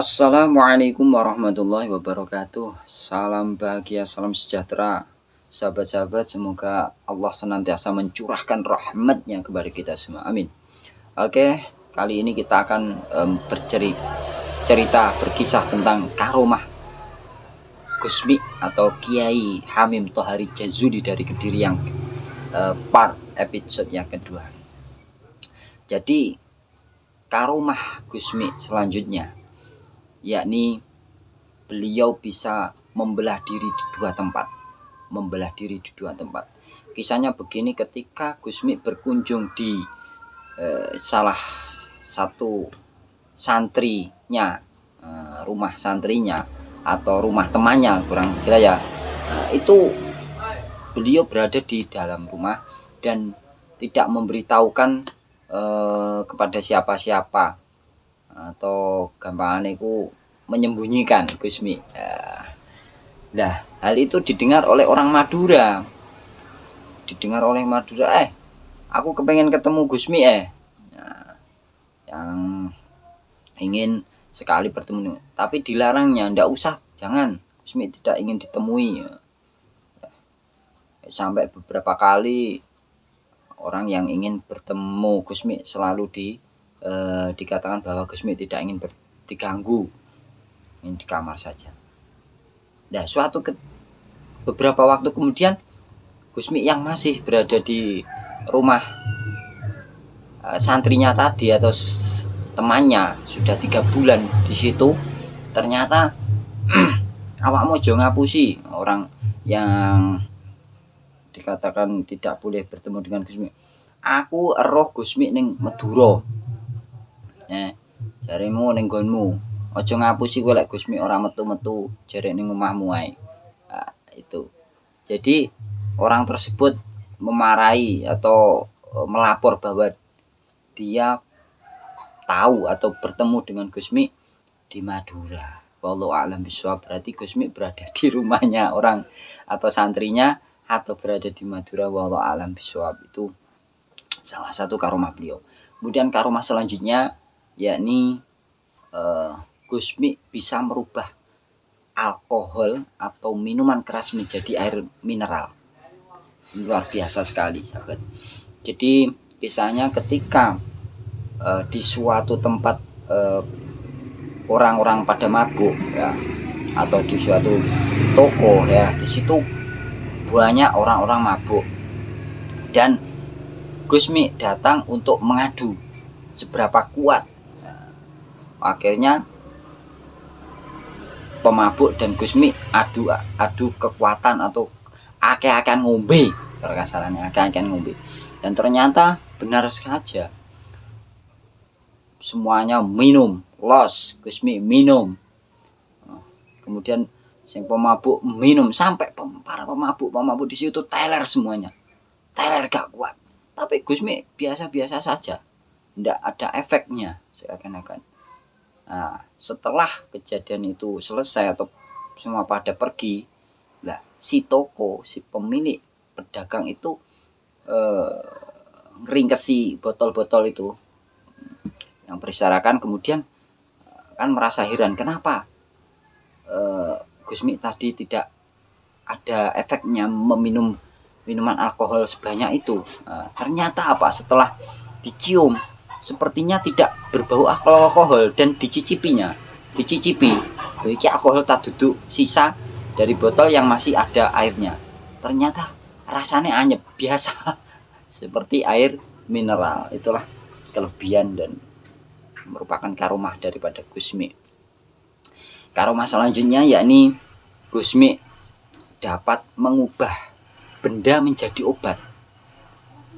Assalamualaikum warahmatullahi wabarakatuh. Salam bahagia, salam sejahtera. Sahabat-sahabat, semoga Allah senantiasa mencurahkan rahmatnya kepada kita semua. Amin. Oke, kali ini kita akan berkisah tentang karomah Gusmi atau Kiai Hamim Thohari Jazuli dari Kediri yang part episode yang kedua. Jadi karomah Gusmi selanjutnya, yakni beliau bisa membelah diri di dua tempat. Kisahnya begini, ketika Gusmi berkunjung di salah satu santrinya, rumah santrinya atau rumah temannya, kurang kira ya, itu beliau berada di dalam rumah dan tidak memberitahukan kepada siapa-siapa, atau gampangannya itu menyembunyikan Gusmi. Nah, hal itu didengar oleh orang Madura. Aku kepengen ketemu Gusmi nah, yang ingin sekali bertemu, tapi dilarangnya, ndak usah, jangan, Gusmi tidak ingin ditemui. Sampai beberapa kali orang yang ingin bertemu Gusmi selalu dikatakan bahwa Gusmi tidak ingin diganggu, ingin di kamar saja. Nah, beberapa waktu kemudian Gusmi yang masih berada di rumah santrinya tadi atau temannya sudah 3 bulan di situ, ternyata awakmu aja ngapusi, orang yang dikatakan tidak boleh bertemu dengan Gusmi. Aku eroh Gusmi ning Madura. Jarimu ning nggonmu. Aja ngapusi kowe lek Gusmi ora metu-metu, jare ning omahmu ae. Itu. Jadi orang tersebut memarahi atau melapor bahwa dia tahu atau bertemu dengan Gusmi di Madura. Wallahu a'lam bishawab. Berarti Gusmi berada di rumahnya orang atau santrinya atau berada di Madura. Wallahu a'lam bishawab. Itu salah satu karomah beliau. Kemudian karomah selanjutnya, yakni Gusmi bisa merubah alkohol atau minuman keras menjadi air mineral. Luar biasa sekali, sahabat. Jadi kisahnya ketika di suatu tempat orang-orang pada mabuk ya, atau di suatu toko ya, di situ banyak orang-orang mabuk dan Gusmi datang untuk mengadu seberapa kuat. Akhirnya pemabuk dan Gusmi adu kekuatan atau akeh-akehan ngombe, kalau kasarannya akeh-akehan ngombe. Dan ternyata benar saja, semuanya minum, Gusmi minum. Kemudian sing pemabuk minum, sampai para pemabuk di situ teler semuanya. Teler gak kuat. Tapi Gusmi biasa-biasa saja. Ndak ada efeknya seakan-akan. Nah, setelah kejadian itu selesai atau semua pada pergi, lah si toko, si pemilik pedagang itu ngeringkesi botol-botol itu yang berserakan. Kemudian kan merasa heran, kenapa Gusmi tadi tidak ada efeknya meminum minuman alkohol sebanyak itu. Ternyata apa? Setelah dicium, sepertinya tidak berbau alkohol dan dicicipi, iki alkohol tak duduk sisa dari botol yang masih ada airnya. Ternyata rasanya anyep biasa seperti air mineral. Itulah kelebihan dan merupakan karomah daripada Gusmi. Karomah selanjutnya yakni Gusmi dapat mengubah benda menjadi obat.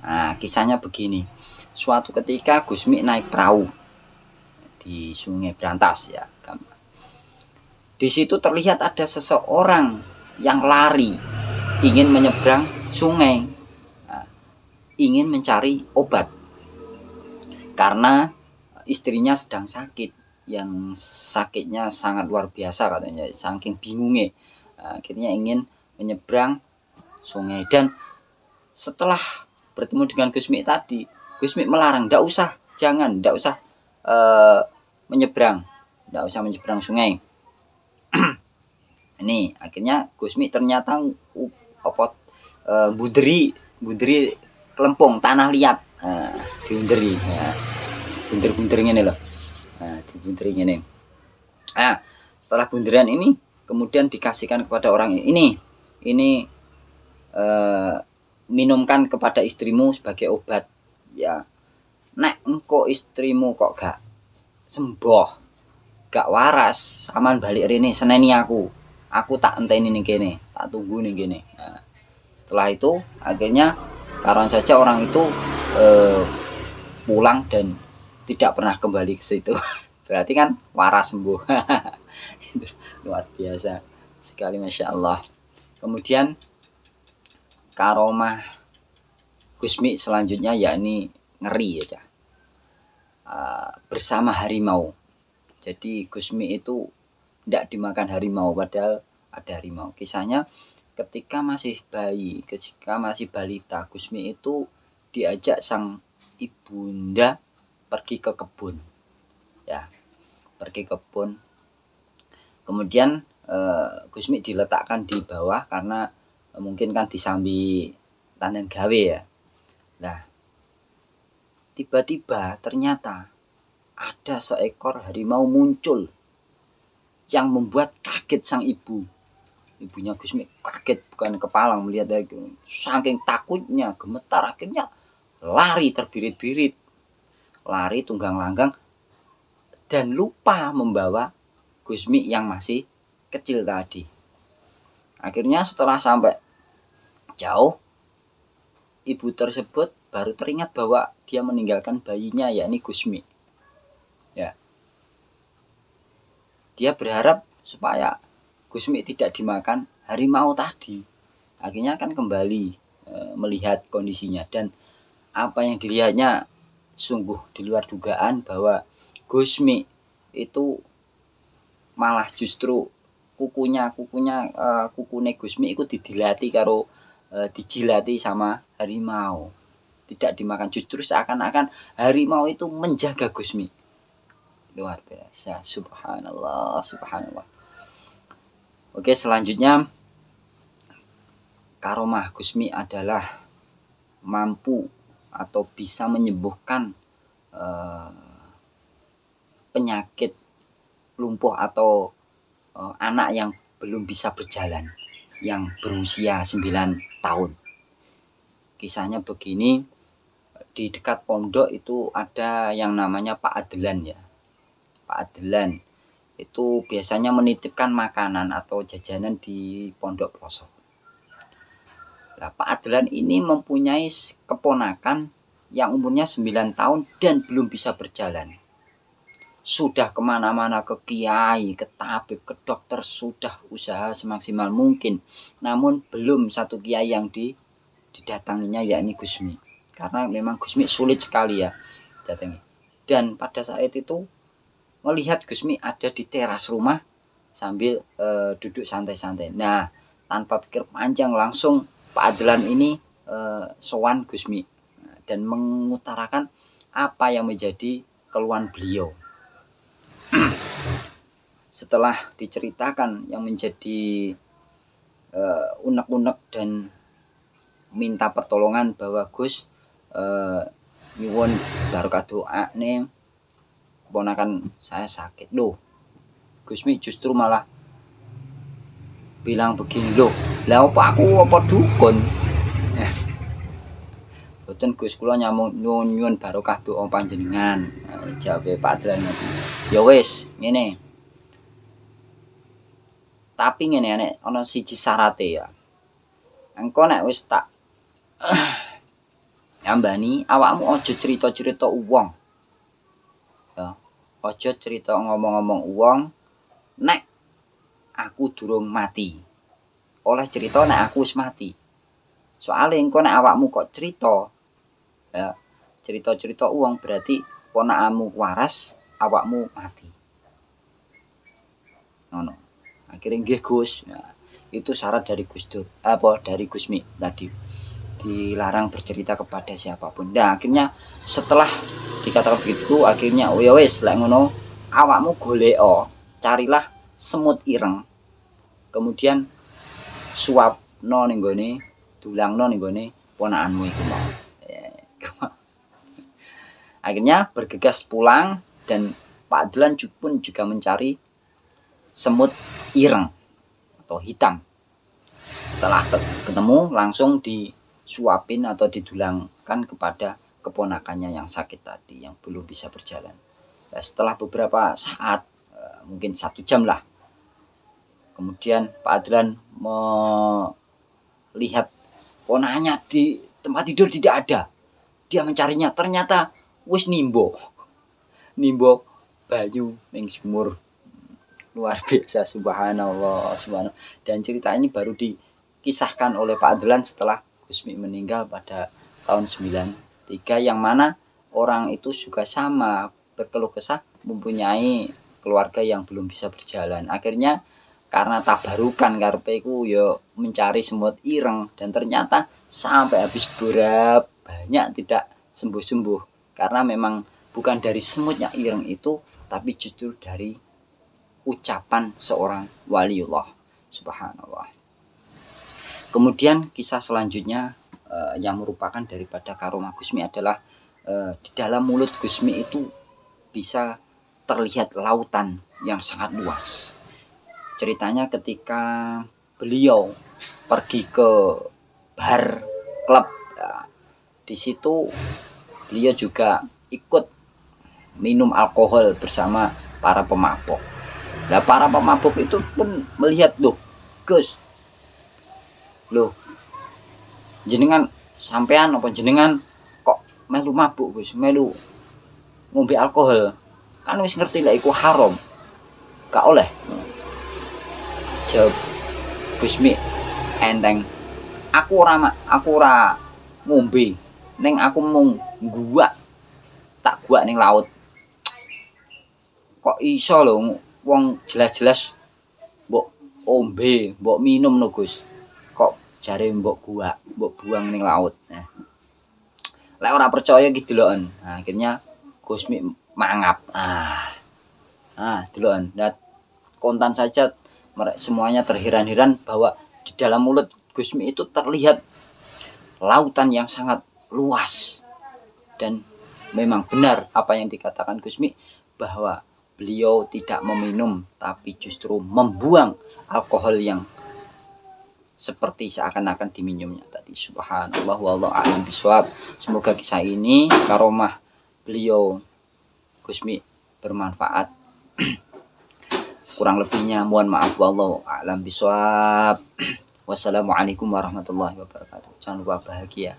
Nah, kisahnya begini. Suatu ketika Gusmi naik perahu di Sungai Brantas ya. Di situ terlihat ada seseorang yang lari ingin menyeberang sungai, ingin mencari obat karena istrinya sedang sakit, yang sakitnya sangat luar biasa katanya, saking bingungnya. Akhirnya ingin menyeberang sungai, dan setelah bertemu dengan Gusmi tadi, Gusmi melarang, ndak usah menyeberang, tidak usah menyeberang sungai. Ini akhirnya Gusmi ternyata buderi kelempung tanah liat, diunderi, bunder-bunder ini loh, dibunderi ini. Setelah bunderan ini kemudian dikasihkan kepada orang ini minumkan kepada istrimu sebagai obat ya. Nek engko istrimu kok gak sembuh, gak waras, aman balik rene seneni aku tak enteni ning kene, tak tunggu ning kene. Nah, setelah itu akhirnya karuan saja orang itu pulang dan tidak pernah kembali ke situ. Berarti kan waras sembuh. Luar biasa sekali, masya Allah. Kemudian karomah Gusmi selanjutnya yakni ngeri ya, bersama harimau. Jadi Gusmi itu tidak dimakan harimau, padahal ada harimau. Kisahnya ketika masih bayi, ketika masih balita, Gusmi itu diajak sang ibunda pergi ke kebun, ya, pergi ke kebun. Kemudian Gusmi diletakkan di bawah karena mungkin kan disambi tandan gawe ya. Nah, tiba-tiba ternyata ada seekor harimau muncul yang membuat kaget sang ibu. Ibunya Gusmi kaget, bukan kepalang melihat itu. Saking takutnya, gemetar, akhirnya lari terbirit-birit, lari tunggang langgang dan lupa membawa Gusmi yang masih kecil tadi. Akhirnya setelah sampai jauh, ibu tersebut baru teringat bahwa dia meninggalkan bayinya yakni Gusmi. Ya. Dia berharap supaya Gusmi tidak dimakan harimau tadi. Akhirnya akan kembali melihat kondisinya, dan apa yang dilihatnya sungguh di luar dugaan, bahwa Gusmi itu malah justru kukune Gusmi itu didilati karo dijilati sama harimau. Tidak dimakan, justru seakan-akan harimau itu menjaga Gusmi. Luar biasa, subhanallah, subhanallah. Oke, selanjutnya karomah Gusmi adalah mampu atau bisa menyembuhkan penyakit lumpuh atau anak yang belum bisa berjalan, yang berusia 9 tahun. Kisahnya begini, di dekat pondok itu ada yang namanya Pak Adelan ya. Pak Adelan itu biasanya menitipkan makanan atau jajanan di pondok pelosok. Nah, Pak Adelan ini mempunyai keponakan yang umurnya 9 tahun dan belum bisa berjalan. Sudah kemana-mana, ke kiai, ke tabib, ke dokter, sudah usaha semaksimal mungkin. Namun belum satu kiai yang didatanginya yakni Gusmi. Karena memang Gusmi sulit sekali ya datangi. Dan pada saat itu melihat Gusmi ada di teras rumah sambil duduk santai-santai. Nah, tanpa pikir panjang langsung Pak Adelan ini sowan Gusmi dan mengutarakan apa yang menjadi keluhan beliau. Setelah diceritakan yang menjadi unek-unek dan minta pertolongan bahwa Gus nyuwun barokah doa nih, keponakan saya sakit. Loh, Gusmi justru malah bilang begini, loh, lah apa dukun? Boten Gus, kula nyuwun barokah doa panjenengan. Jawab Pak Adelan. Ya wis, ngene. Tapi ngene nek ana siji syarate ya. Engko nek wis tak nyambani, awakmu aja cerita-cerita uwong. Ya, aja cerita ngomong-ngomong uwong nek aku durung mati. Oleh cerita nek aku wis mati. Soale engko nek awakmu kok cerita, ya, cerita-cerita uwong berarti ponakamu waras, awakmu mati. Ngono. Akhirnya nggih Gus. Nah, itu syarat dari dari Gusmi tadi. Dilarang bercerita kepada siapapun. Nah, akhirnya setelah dikatakan begitu, akhirnya oh ya wis lek ngono awakmu goleo, carilah semut ireng. Kemudian suapno ning gone, dulangno ning gone ponakanmu iku mau. Akhirnya bergegas pulang dan Pak Adlan pun juga mencari semut ireng atau hitam. Setelah ketemu langsung disuapin atau didulangkan kepada keponakannya yang sakit tadi, yang belum bisa berjalan. Nah, setelah beberapa saat, mungkin 1 jam lah, kemudian Pak Adlan melihat ponakannya di tempat tidur tidak ada. Dia mencarinya, ternyata wis nimbo banyu ning sumur. Luar biasa, subhanallah, subhanallah. Dan cerita ini baru dikisahkan oleh Pak Adlan setelah Gusmi meninggal pada tahun 93, yang mana orang itu juga sama berkeluh kesah mempunyai keluarga yang belum bisa berjalan. Akhirnya karena tabarukan karepe iku ya mencari semut ireng, dan ternyata sampai habis berapa banyak tidak sembuh-sembuh. Karena memang bukan dari semutnya ireng itu, tapi justru dari ucapan seorang waliullah, subhanallah. Kemudian kisah selanjutnya yang merupakan daripada karomah Gusmi adalah di dalam mulut Gusmi itu bisa terlihat lautan yang sangat luas. Ceritanya ketika beliau pergi ke bar klub, ya, di situ beliau juga ikut minum alkohol bersama para pemabuk. Nah, para pemabuk itu pun melihat, loh Gus, loh jenengan sampean apa jenengan kok melu mabuk Gus, melu ngombe alkohol, kan wis ngerti lah iku haram, gak oleh. Jawab Gusmi enteng, aku ora ngombe, ning aku mung tak guak ning laut. Kok iso lho wong jelas-jelas mbok ombe, mbok minum lho Gus, kok jare mbok guak, mbok buang ning laut. Nah, lek ora percaya iki deloken. Nah, akhirnya Gusmi mangap. Deloken. Nah, kontan saja semuanya terheran-heran bahwa di dalam mulut Gusmi itu terlihat lautan yang sangat luas. Dan memang benar apa yang dikatakan Gusmi, bahwa beliau tidak meminum tapi justru membuang alkohol yang seperti seakan-akan diminumnya tadi. Subhanallah, wallahu a'lam bishawab. Semoga kisah ini karomah beliau Gusmi bermanfaat. Kurang lebihnya mohon maaf, wallahu a'lam bishawab. Wassalamualaikum warahmatullahi wabarakatuh. Jangan lupa bahagia.